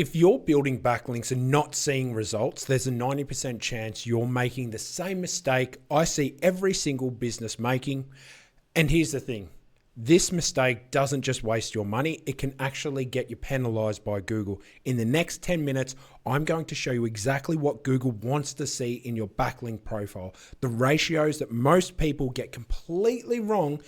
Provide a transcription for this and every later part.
If you're building backlinks and not seeing results, there's a 90% chance you're making the same mistake I see every single business making. And here's the thing. This mistake doesn't just waste your money, it can actually get you penalized by Google. In the next 10 minutes, I'm going to show you exactly what Google wants to see in your backlink profile, the ratios that most people get completely wrong,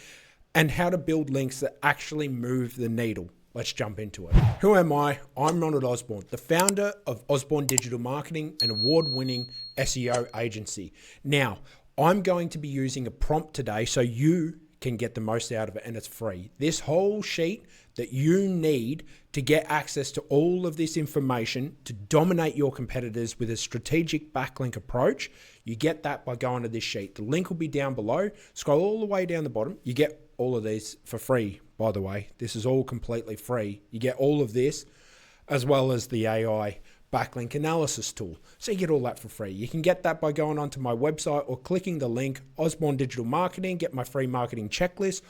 and how to build links that actually move the needle. Let's jump into it. Who am I? I'm Ronald Osborne, the founder of Osborne Digital Marketing, an award-winning SEO agency. Now, I'm going to be using a prompt today so you can get the most out of it, and it's free. This whole sheet that you need to get access to all of this information to dominate your competitors with a strategic backlink approach, you get that by going to this sheet. The link will be down below. Scroll all the way down the bottom. You get all of these for free, by the way. This is all completely free. You get all of this as well as the AI backlink analysis tool. So you get all that for free. You can get that by going onto my website or clicking the link Osborne Digital Marketing, get my free marketing checklist,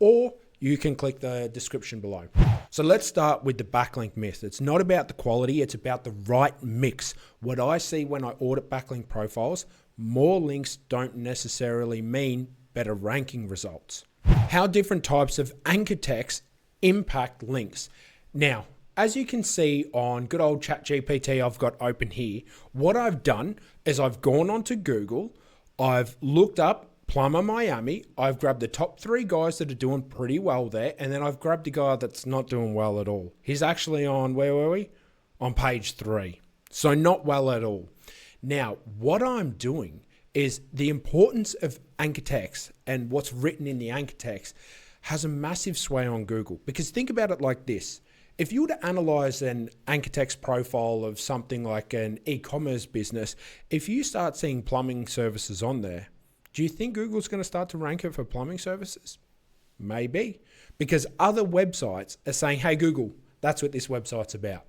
or you can click the description below. So let's start with the backlink myth. It's not about the quality, it's about the right mix. What I see when I audit backlink profiles, more links don't necessarily mean better ranking results. How different types of anchor text impact links. Now, as you can see on good old ChatGPT I've got open here, what I've done is I've gone onto Google, I've looked up Plumber Miami, I've grabbed the top 3 guys that are doing pretty well there, and then I've grabbed a guy that's not doing well at all. He's actually on, where were we? On page 3. So not well at all. Now, what I'm doing is the importance of anchor text and what's written in the anchor text has a massive sway on Google. Because think about it like this. If you were to analyze an anchor text profile of something like an e-commerce business, if you start seeing plumbing services on there, do you think Google's going to start to rank it for plumbing services? Maybe. Because other websites are saying, hey, Google, that's what this website's about.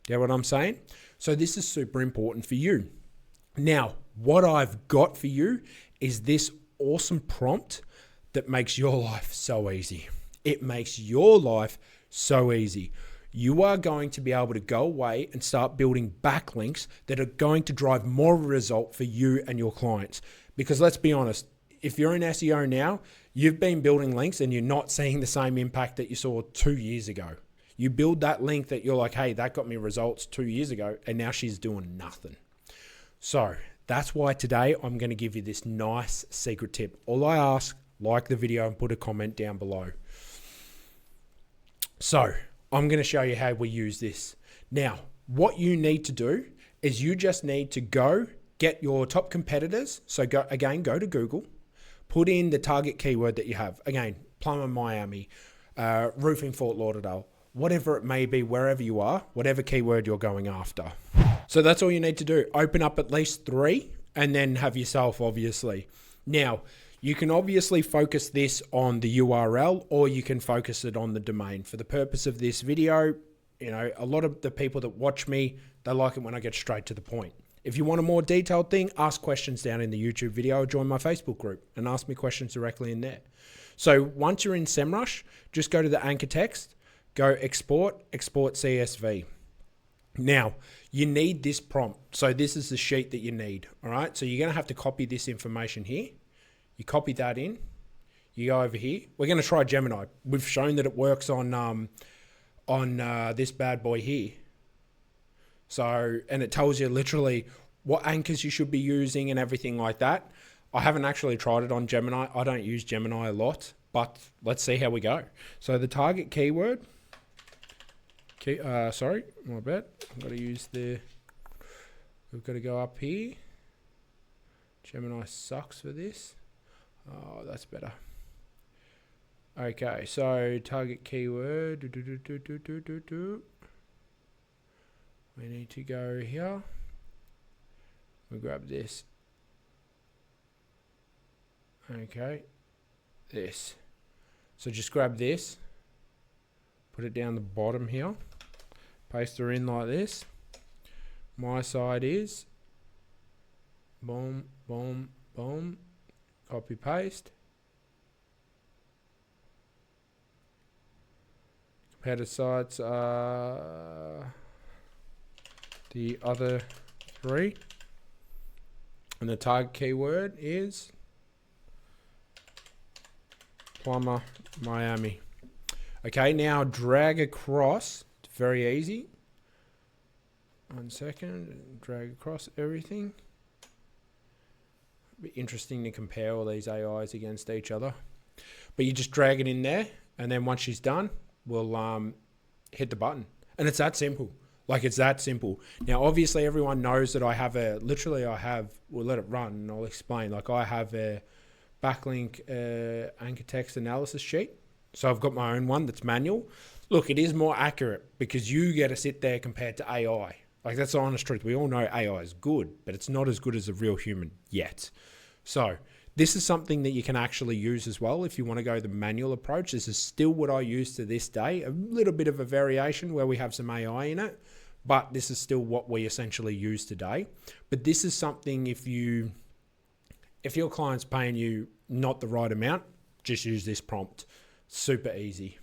Get what I'm saying? So this is super important for you. Now, what I've got for you is this awesome prompt that makes your life so easy. It makes your life so easy. You are going to be able to go away and start building backlinks that are going to drive more result for you and your clients. Because let's be honest, if you're in SEO now, you've been building links and you're not seeing the same impact that you saw 2 years ago. You build that link that you're like, hey, that got me results 2 years ago, and now she's doing nothing. So that's why today I'm going to give you this nice secret tip. All I ask, like the video and put a comment down below. So I'm going to show you how we use this. Now, what you need to do is you just need to go get your top competitors. So go to Google, put in the target keyword that you have. Again, Plumber Miami, roofing Fort Lauderdale, whatever it may be, wherever you are, whatever keyword you're going after. So that's all you need to do. Open up at least 3 and then have yourself, obviously. Now, you can obviously focus this on the URL or you can focus it on the domain. For the purpose of this video, you know, a lot of the people that watch me, they like it when I get straight to the point. If you want a more detailed thing, ask questions down in the YouTube video or join my Facebook group and ask me questions directly in there. So once you're in SEMrush, just go to the anchor text, go export CSV. Now, you need this prompt. So this is the sheet that you need, all right? So you're going to have to copy this information here. You copy that in, you go over here. We're going to try Gemini. We've shown that it works on this bad boy here. So, and it tells you literally what anchors you should be using and everything like that. I haven't actually tried it on Gemini. I don't use Gemini a lot, but let's see how we go. So the target keyword, sorry, my bad. I've got to use we've got to go up here. Gemini sucks for this. Oh, that's better. Okay, so target keyword. We need to go here. We grab this. Okay, this. So just grab this, put it down the bottom here, paste her in like this. My side is boom, boom, boom. Copy paste. Competitor sites are the other 3. And the target keyword is plumber Miami. Okay, now drag across. It's very easy. 1 second. Drag across everything. Be interesting to compare all these AIs against each other. But you just drag it in there, and then once she's done, we'll hit the button. And it's that simple. Like, it's that simple. Now, obviously, everyone knows that I have we'll let it run, and I'll explain. Like, I have a backlink anchor text analysis sheet. So I've got my own one that's manual. Look, it is more accurate because you get to sit there compared to AI. Like, that's the honest truth. We all know AI is good, but it's not as good as a real human yet. So this is something that you can actually use as well if you want to go the manual approach. This is still what I use to this day. A little bit of a variation where we have some AI in it, but this is still what we essentially use today. But this is something if your client's paying you not the right amount, just use this prompt. Super easy.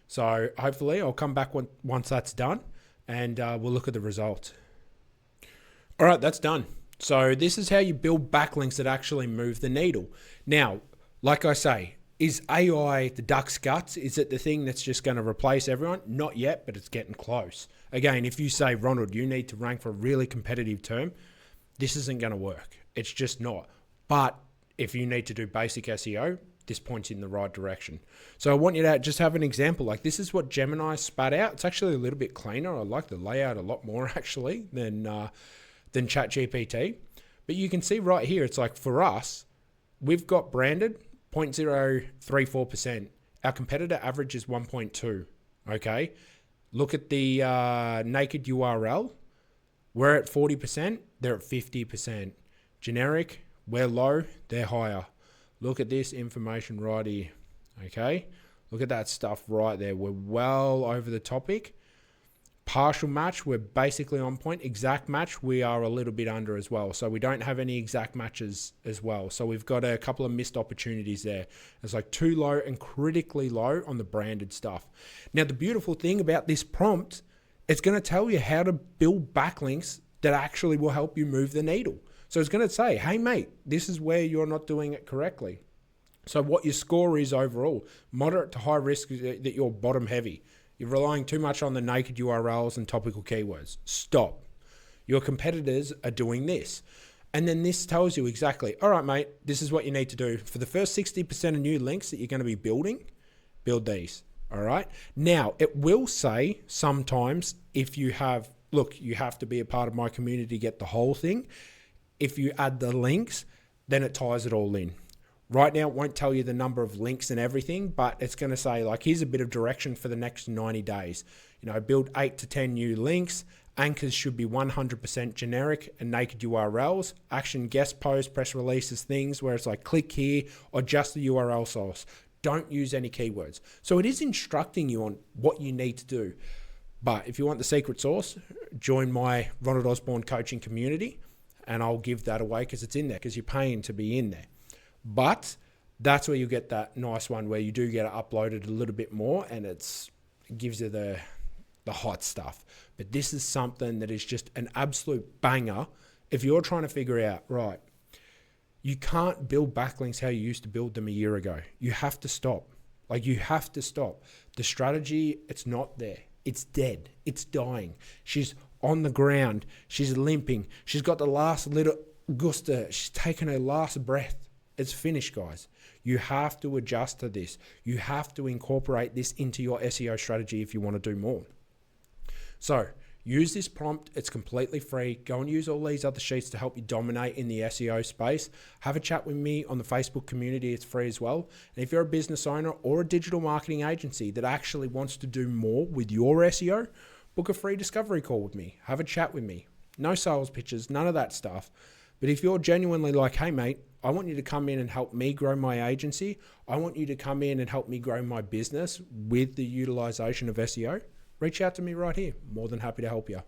So hopefully I'll come back once that's done, and we'll look at the result. All right, that's done. So this is how you build backlinks that actually move the needle. Now, like I say, is AI the duck's guts? Is it the thing that's just going to replace everyone? Not yet, but it's getting close. Again, if you say, Ronald, you need to rank for a really competitive term, this isn't going to work. It's just not. But if you need to do basic SEO, this points in the right direction. So I want you to just have an example. Like, this is what Gemini spat out. It's actually a little bit cleaner. I like the layout a lot more actually than ChatGPT. But you can see right here, it's like for us, we've got branded 0.034%. Our competitor average is 1.2. Okay. Look at the naked URL. We're at 40%. They're at 50%. Generic, we're low. They're higher. Look at this information right here. Okay. Look at that stuff right there. We're well over the topic. Partial match, we're basically on point. Exact match, we are a little bit under as well. So we don't have any exact matches as well. So we've got a couple of missed opportunities there. It's like too low and critically low on the branded stuff. Now, the beautiful thing about this prompt, it's going to tell you how to build backlinks that actually will help you move the needle. So it's going to say, hey, mate, this is where you're not doing it correctly. So what your score is overall, moderate to high risk, that you're bottom heavy. You're relying too much on the naked URLs and topical keywords. Stop. Your competitors are doing this. And then this tells you exactly, all right, mate, this is what you need to do. For the first 60% of new links that you're going to be building, build these. All right. Now, it will say sometimes if you have, look, you have to be a part of my community to get the whole thing. If you add the links, then it ties it all in. Right now, it won't tell you the number of links and everything, but it's going to say, like, here's a bit of direction for the next 90 days. You know, build 8 to 10 new links. Anchors should be 100% generic and naked URLs. Action guest posts, press releases, things where it's like click here or just the URL source. Don't use any keywords. So it is instructing you on what you need to do. But if you want the secret sauce, join my Ronald Osborne coaching community and I'll give that away because it's in there because you're paying to be in there. But that's where you get that nice one where you do get it uploaded a little bit more and it gives you the hot stuff. But this is something that is just an absolute banger if you're trying to figure out, right, you can't build backlinks how you used to build them a year ago. You have to stop. Like, you have to stop. The strategy, it's not there. It's dead. It's dying. She's on the ground. She's limping. She's got the last little gusta. She's taken her last breath. It's finished, guys. You have to adjust to this. You have to incorporate this into your SEO strategy if you want to do more. So use this prompt. It's completely free. Go and use all these other sheets to help you dominate in the SEO space. Have a chat with me on the Facebook community. It's free as well. And if you're a business owner or a digital marketing agency that actually wants to do more with your SEO, book a free discovery call with me. Have a chat with me. No sales pitches, none of that stuff. But if you're genuinely like, hey, mate, I want you to come in and help me grow my agency. I want you to come in and help me grow my business with the utilization of SEO. Reach out to me right here. More than happy to help you.